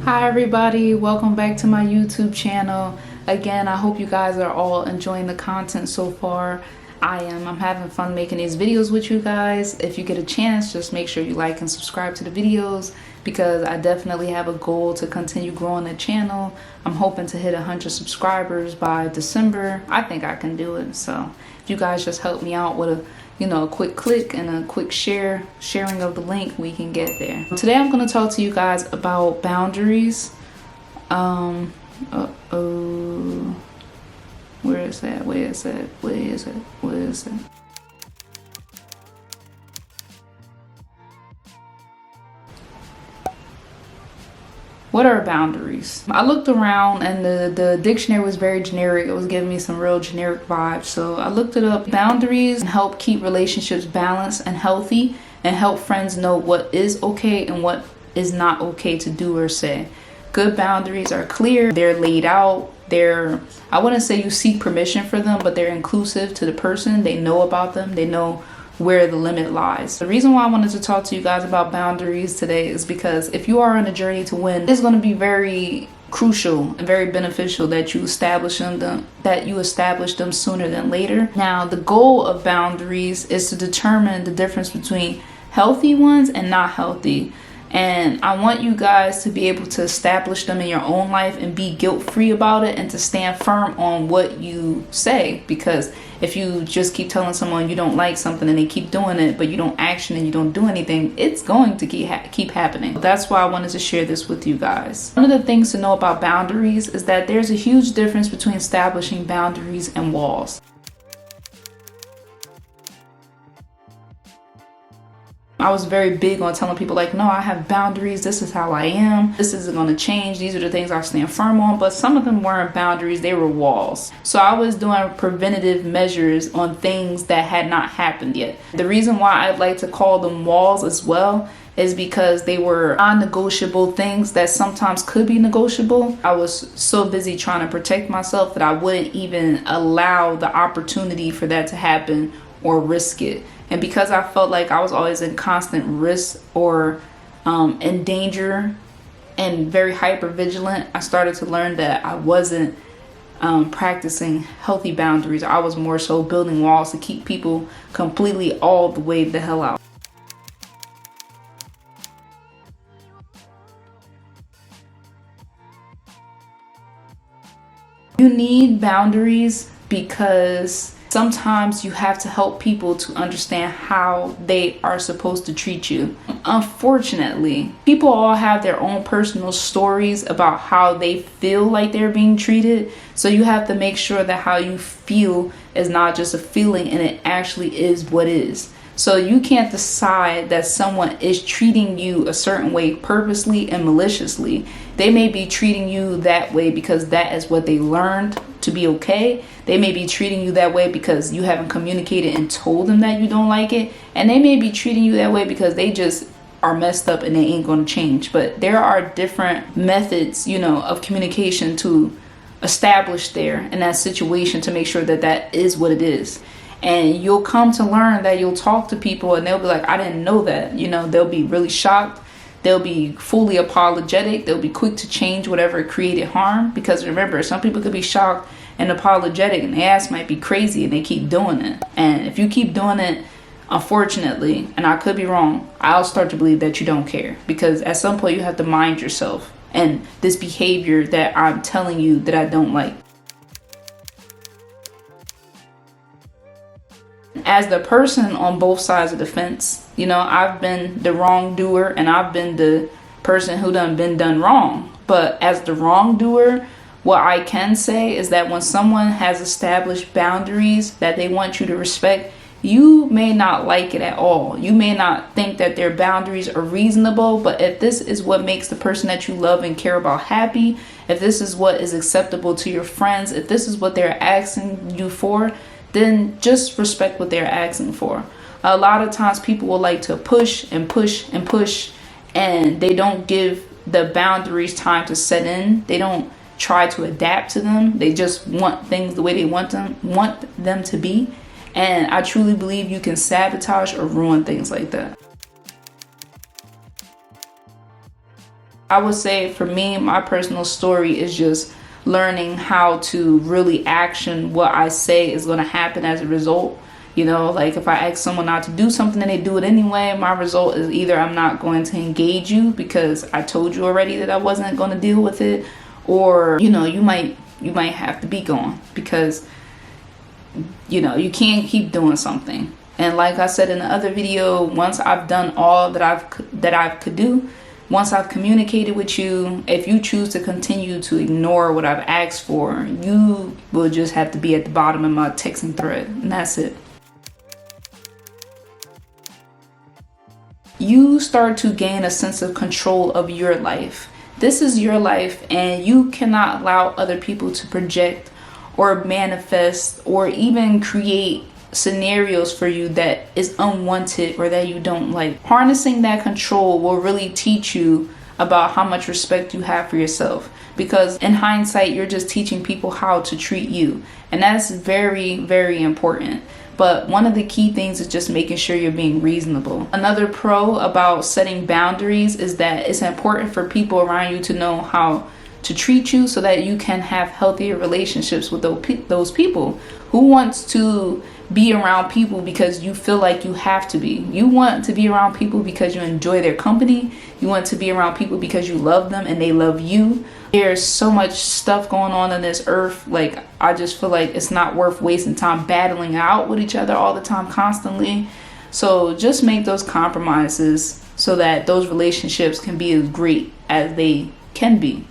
Hi everybody, welcome back to my YouTube channel. Again, I hope you guys are all enjoying the content so far. I'm having fun making these videos with you guys. If you get a chance, just make sure you like and subscribe to the videos because I definitely have a goal to continue growing the channel. I'm hoping to hit 100 subscribers by December. I think I can do it. So if you guys just help me out with a quick click and a quick sharing of the link, we can get there. Today I'm going to talk to you guys about boundaries. Where is that? What are boundaries? I looked around and the dictionary was very generic. It was giving me some real generic vibes. So I looked it up. Boundaries help keep relationships balanced and healthy and help friends know what is okay and what is not okay to do or say. Good boundaries are clear. They're laid out. I wouldn't say you seek permission for them, but they're inclusive to the person. They know about them. They know where the limit lies. The reason why I wanted to talk to you guys about boundaries today is because if you are on a journey to win, it's going to be very crucial and very beneficial that you establish them sooner than later. Now, the goal of boundaries is to determine the difference between healthy ones and not healthy. And I want you guys to be able to establish them in your own life and be guilt-free about it and to stand firm on what you say. Because if you just keep telling someone you don't like something and they keep doing it, but you don't action and you don't do anything, it's going to keep happening. That's why I wanted to share this with you guys. One of the things to know about boundaries is that there's a huge difference between establishing boundaries and walls. I was very big on telling people like, no, I have boundaries. This is how I am. This isn't going to change. These are the things I stand firm on. But some of them weren't boundaries. They were walls. So I was doing preventative measures on things that had not happened yet. The reason why I'd like to call them walls as well is because they were non-negotiable things that sometimes could be negotiable. I was so busy trying to protect myself that I wouldn't even allow the opportunity for that to happen or risk it. And because I felt like I was always in constant risk or in danger and very hyper vigilant, I started to learn that I wasn't practicing healthy boundaries. I was more so building walls to keep people completely all the way the hell out. You need boundaries because sometimes you have to help people to understand how they are supposed to treat you. Unfortunately, people all have their own personal stories about how they feel like they're being treated. So you have to make sure that how you feel is not just a feeling and it actually is what is. So you can't decide that someone is treating you a certain way purposely and maliciously. They may be treating you that way because that is what they learned to be okay. They may be treating you that way because you haven't communicated and told them that you don't like it. And they may be treating you that way because they just are messed up and they ain't going to change. But there are different methods, of communication to establish there in that situation to make sure that that is what it is. And you'll come to learn that you'll talk to people and they'll be like, I didn't know that. They'll be really shocked. They'll be fully apologetic. They'll be quick to change whatever created harm. Because remember, some people could be shocked and apologetic and their ass might be crazy and they keep doing it. And if you keep doing it, unfortunately, and I could be wrong, I'll start to believe that you don't care. Because at some point you have to mind yourself and this behavior that I'm telling you that I don't like. As the person on both sides of the fence, I've been the wrongdoer and I've been the person who been done wrong. But as the wrongdoer, what I can say is that when someone has established boundaries that they want you to respect, you may not like it at all. You may not think that their boundaries are reasonable, but if this is what makes the person that you love and care about happy, if this is what is acceptable to your friends, if this is what they're asking you for, then just respect what they're asking for. A lot of times people will like to push and push and push, and they don't give the boundaries time to set in. They don't try to adapt to them. They just want things the way they want them to be. And I truly believe you can sabotage or ruin things like that. I would say for me, my personal story is just learning how to really action what I say is going to happen as a result. You know, like if I ask someone not to do something and they do it anyway, my result is either I'm not going to engage you because I told you already that I wasn't going to deal with it, or, you know, you might have to be gone because, you know, you can't keep doing something. And like I said in the other video, once I've done all that I could do, once I've communicated with you, if you choose to continue to ignore what I've asked for, you will just have to be at the bottom of my texting thread, and that's it. You start to gain a sense of control of your life. This is your life, and you cannot allow other people to project or manifest or even create scenarios for you that is unwanted or that you don't like. Harnessing that control will really teach you about how much respect you have for yourself, because in hindsight, you're just teaching people how to treat you, and that's very, very important. But one of the key things is just making sure you're being reasonable. Another pro about setting boundaries is that it's important for people around you to know how to treat you so that you can have healthier relationships with those people. Who wants to be around people because you feel like you have to be? You want to be around people because you enjoy their company. You want to be around people because you love them and they love you. There's so much stuff going on this earth. Like, I just feel like it's not worth wasting time battling out with each other all the time, constantly. So just make those compromises so that those relationships can be as great as they can be.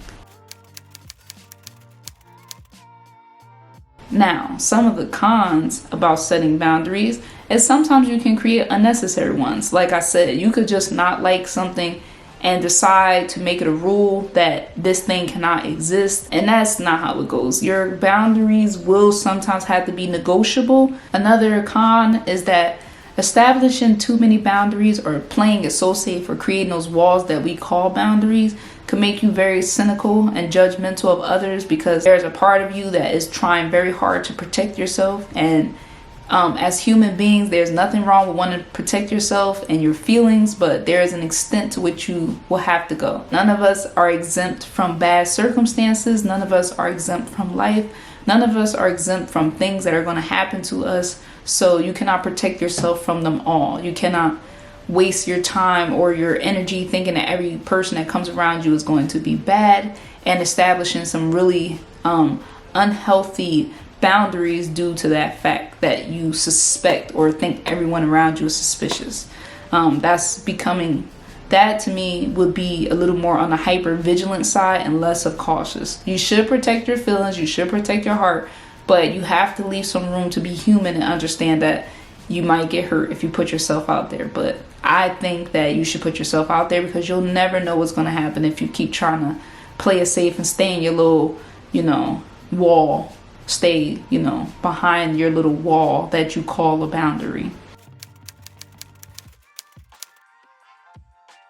Now, some of the cons about setting boundaries is sometimes you can create unnecessary ones. Like I said, you could just not like something and decide to make it a rule that this thing cannot exist, and that's not how it goes. Your boundaries will sometimes have to be negotiable. Another con is that establishing too many boundaries or playing it so safe or creating those walls that we call boundaries can make you very cynical and judgmental of others, because there's a part of you that is trying very hard to protect yourself. And as human beings, there's nothing wrong with wanting to protect yourself and your feelings, but there is an extent to which you will have to go. None of us are exempt from bad circumstances. None of us are exempt from life. None of us are exempt from things that are going to happen to us. So you cannot protect yourself from them all. You cannot waste your time or your energy thinking that every person that comes around you is going to be bad, and establishing some really unhealthy boundaries due to that fact that you suspect or think everyone around you is suspicious. That to me would be a little more on the hyper vigilant side and less of cautious. You should protect your feelings, you should protect your heart, but you have to leave some room to be human and understand that you might get hurt if you put yourself out there. But I think that you should put yourself out there, because you'll never know what's going to happen if you keep trying to play it safe and stay in your little, wall. Stay, behind your little wall that you call a boundary.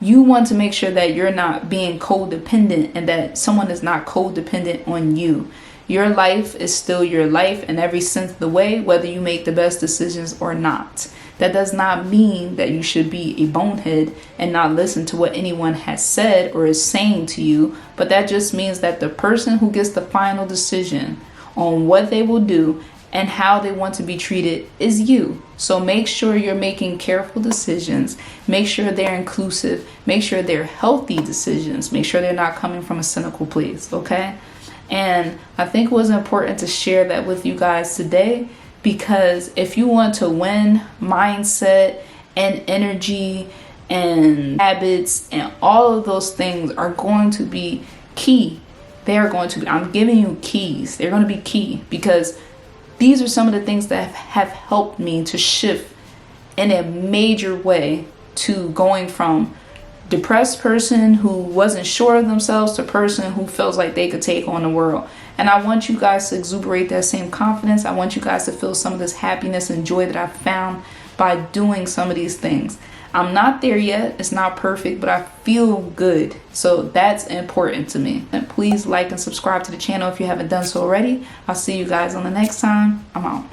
You want to make sure that you're not being codependent and that someone is not codependent on you. Your life is still your life in every sense of the way, whether you make the best decisions or not. That does not mean that you should be a bonehead and not listen to what anyone has said or is saying to you, but that just means that the person who gets the final decision on what they will do and how they want to be treated is you. So make sure you're making careful decisions. Make sure they're inclusive. Make sure they're healthy decisions. Make sure they're not coming from a cynical place, okay? And I think it was important to share that with you guys today, because if you want to win, mindset and energy and habits and all of those things are going to be key. I'm giving you keys. They're going to be key, because these are some of the things that have helped me to shift in a major way to going from depressed person who wasn't sure of themselves to person who feels like they could take on the world. And I want you guys to exuberate that same confidence. I want you guys to feel some of this happiness and joy that I've found by doing some of these things. I'm not there yet. It's not perfect, but I feel good. So that's important to me. And please like and subscribe to the channel if you haven't done so already. I'll see you guys on the next time. I'm out.